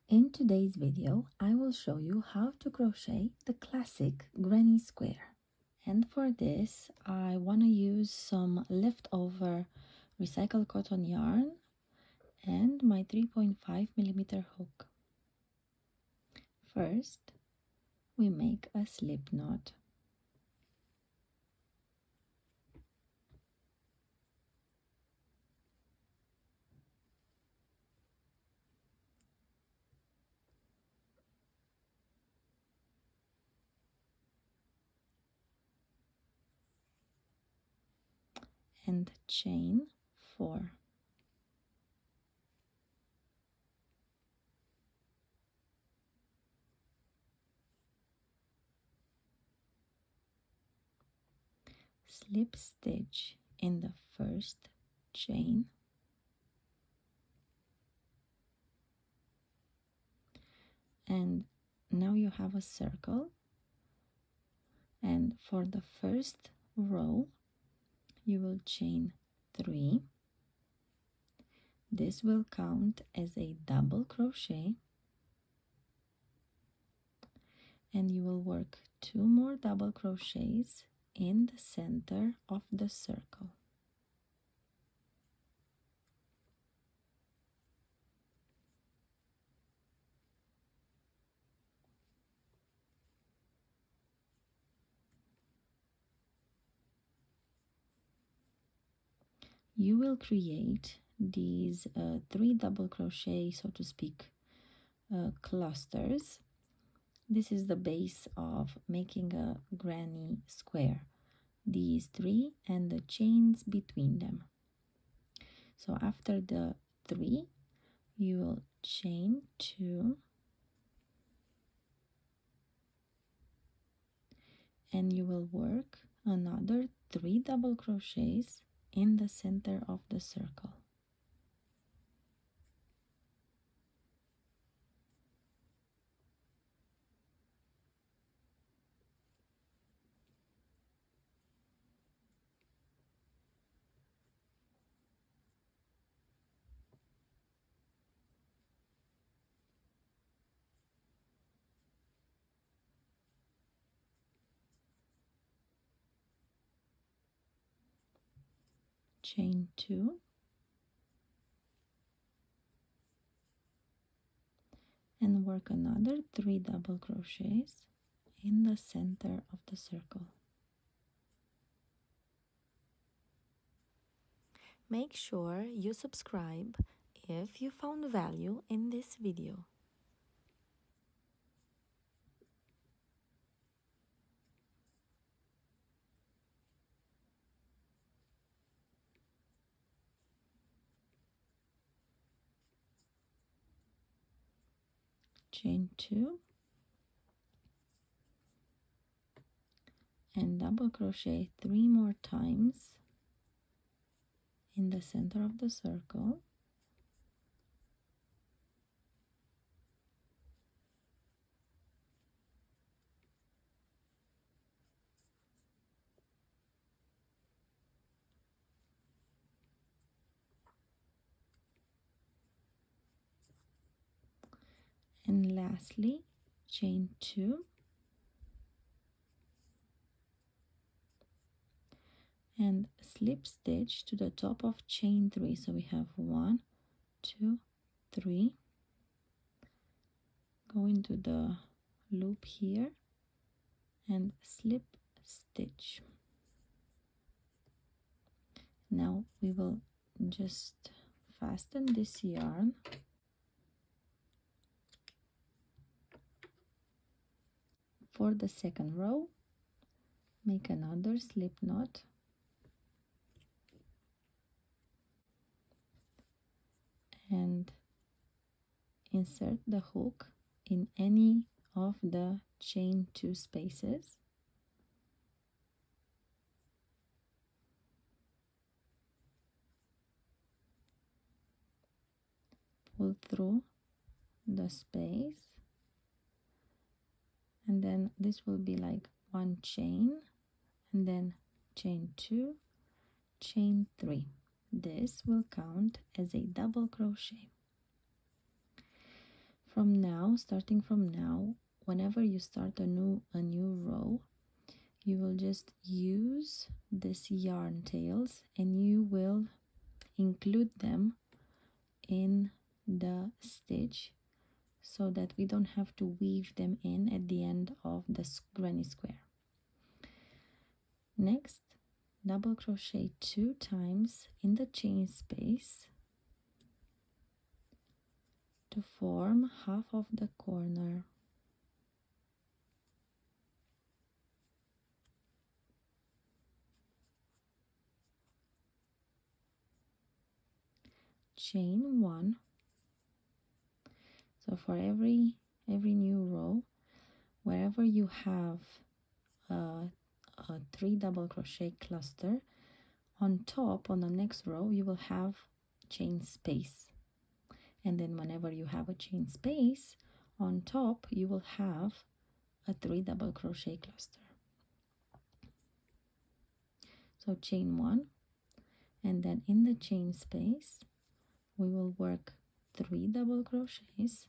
In today's video, I will show you how to crochet the classic granny square. And for this, I want to use some leftover recycled cotton yarn and my 3.5mm hook. First, we make a slip knot. And chain 4. Slip stitch in the first chain, and now you have a circle, and for the first row you will chain 3. This will count as a double crochet, and you will work 2 more double crochets in the center of the circle. You will create these 3 double crochet, so to speak, clusters. This is the base of making a granny square. These 3 and the chains between them. So after the 3, you will chain 2 and you will work another 3 double crochets in the center of the circle. Chain 2 and work another 3 double crochets in the center of the circle. Make sure you subscribe if you found value in this video. Chain 2 and double crochet 3 more times in the center of the circle. And lastly, chain 2 and slip stitch to the top of chain 3. So we have 1, 2, 3. Go into the loop here and slip stitch. Now we will just fasten this yarn for the second row. Make another slip knot and insert the hook in any of the chain 2 spaces. Pull through the space, and then this will be like 1 chain, and then chain 2, chain 3. This will count as a double crochet. From now, starting from now, whenever you start a new row, you will just use this yarn tails and you will include them in the stitch so that we don't have to weave them in at the end of the granny square. Next, double crochet 2 times in the chain space to form half of the corner. Chain 1. So for every new row, wherever you have a 3 double crochet cluster, on top on the next row you will have chain space, and then whenever you have a chain space on top you will have a 3 double crochet cluster. So chain 1, and then in the chain space we will work 3 double crochets,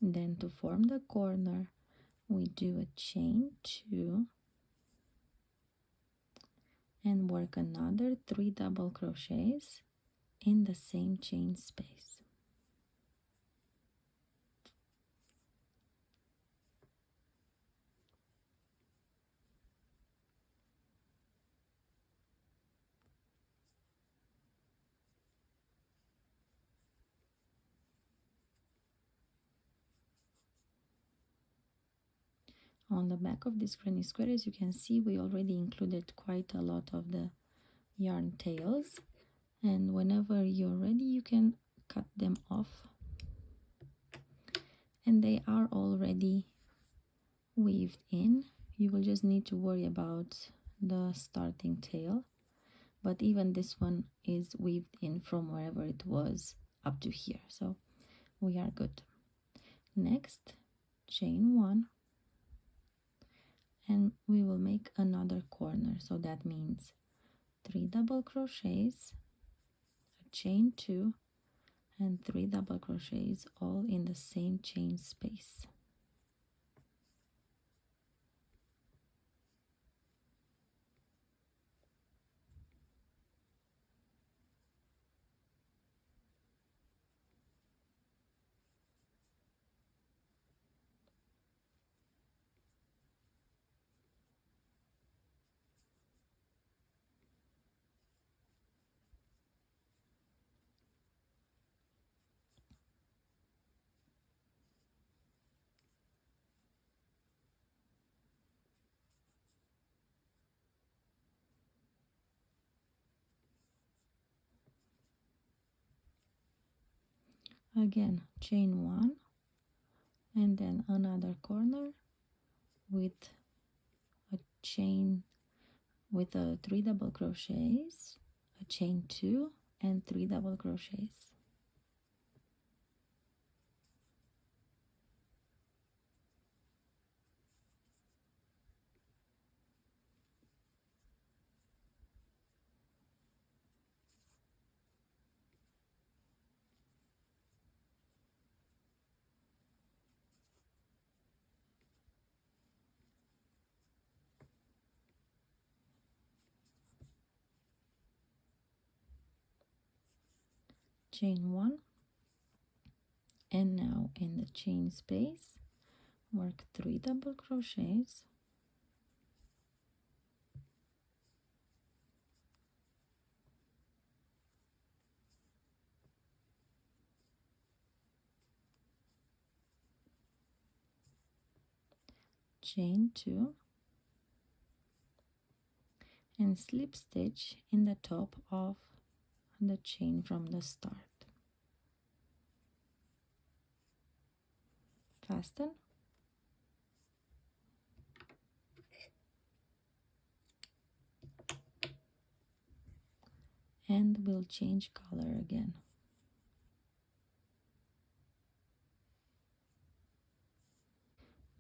then to form the corner we do a chain 2 and work another 3 double crochets in the same chain space. On the back of this granny square, as you can see, we already included quite a lot of the yarn tails, and whenever you're ready you can cut them off, and they are already weaved in. You will just need to worry about the starting tail, but even this one is weaved in from wherever it was up to here, so we are good. Next, chain 1, and we will make another corner, so that means 3 double crochets, a chain 2, and 3 double crochets all in the same chain space. Again, chain 1 and then another corner with a chain with a 3 double crochets, a chain 2, and 3 double crochets. Chain 1, and now in the chain space work 3 double crochets, chain 2, and slip stitch in the top of the chain from the start. Fasten, and we'll change color again.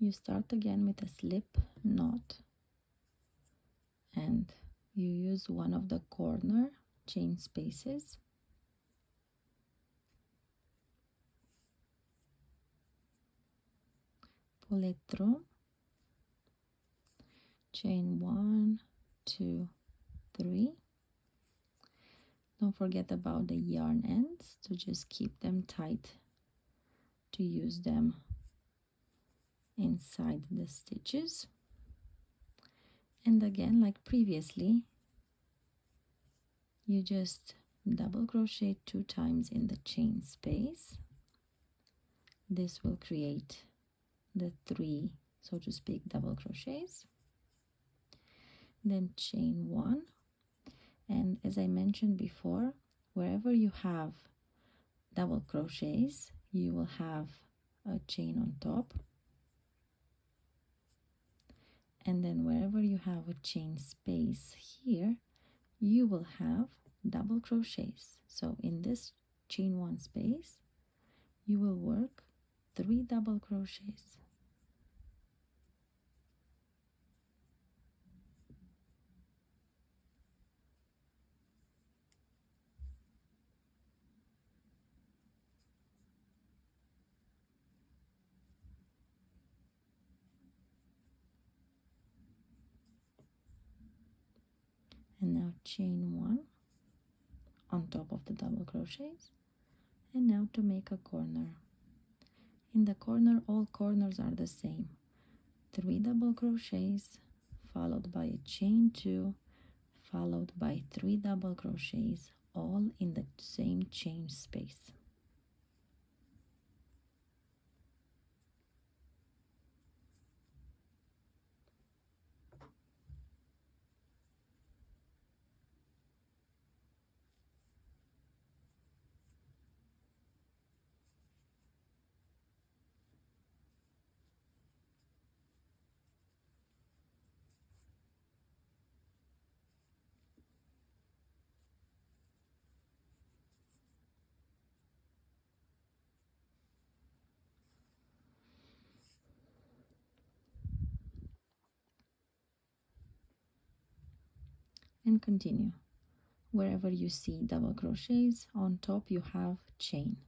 You start again with a slip knot and you use one of the corner chain spaces, pull it through, chain 1, 2, 3. Don't forget about the yarn ends to just keep them tight to use them inside the stitches. And again, like previously, you just double crochet 2 times in the chain space. This will create the 3, so to speak, double crochets. Then chain 1, and as I mentioned before, wherever you have double crochets, you will have a chain on top, and then wherever you have a chain space here, you will have double crochets. So in this chain 1 space, you will work 3 double crochets. And now chain 1 on top of the double crochets, and now to make a corner. In the corner, all corners are the same. 3 double crochets followed by a chain 2 followed by 3 double crochets, all in the same chain space. And continue. Wherever you see double crochets, on top you have chain.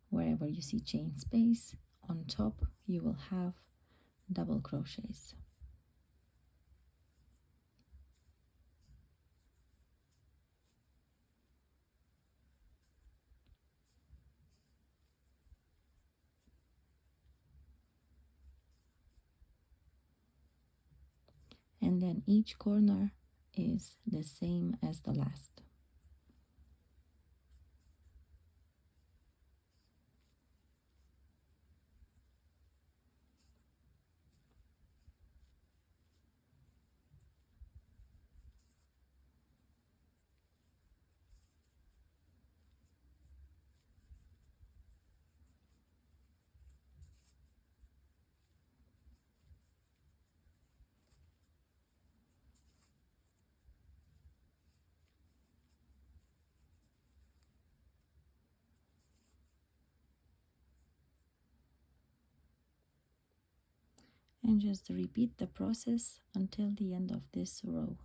Wherever you see chain space, on top you will have double crochets. And then each corner is the same as the last. And just repeat the process until the end of this row.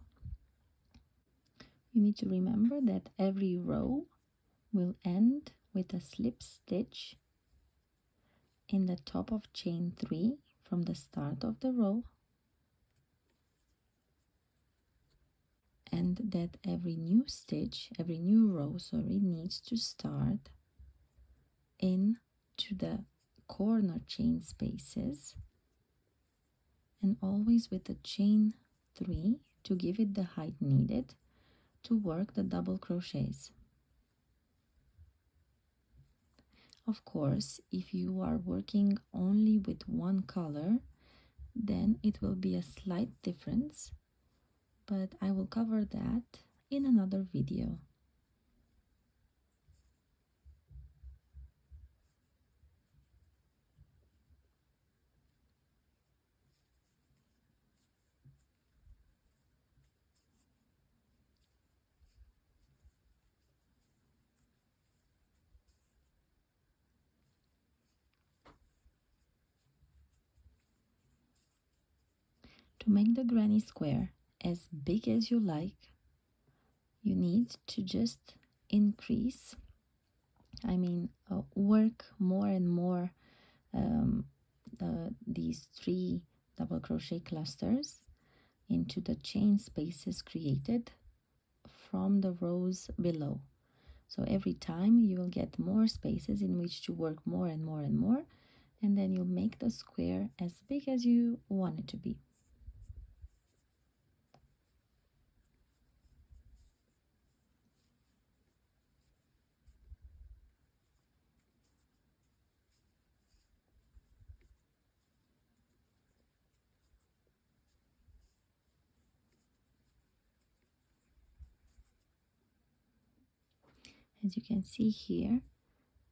You need to remember that every row will end with a slip stitch in the top of chain 3 from the start of the row, and that every new row, needs to start into the corner chain spaces, and always with the chain 3 to give it the height needed to work the double crochets. Of course, if you are working only with one color, then it will be a slight difference, but I will cover that in another video. To make the granny square as big as you like, you need to just increase, work more and more these 3 double crochet clusters into the chain spaces created from the rows below. So every time you will get more spaces in which to work more and more and more, and then you'll make the square as big as you want it to be. As you can see here,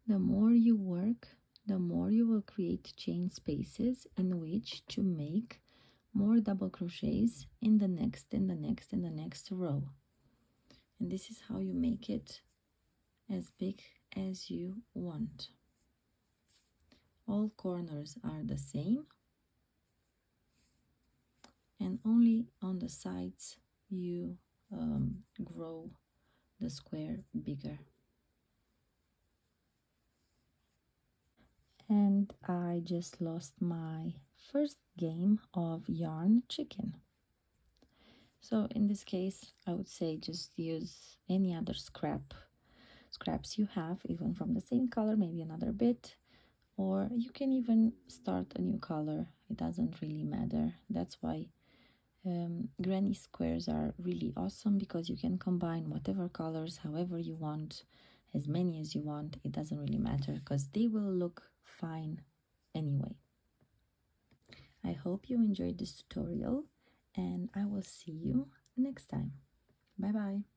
the more you work, the more you will create chain spaces in which to make more double crochets in the next and the next and the next row. And this is how you make it as big as you want. All corners are the same, and only on the sides you grow the square bigger. And I just lost my first game of yarn chicken. So in this case, I would say just use any other scraps you have, even from the same color, maybe another bit, or you can even start a new color. It doesn't really matter. That's why granny squares are really awesome, because you can combine whatever colors however you want, as many as you want. It doesn't really matter because they will look fine anyway. I hope you enjoyed this tutorial, and I will see you next time. Bye bye.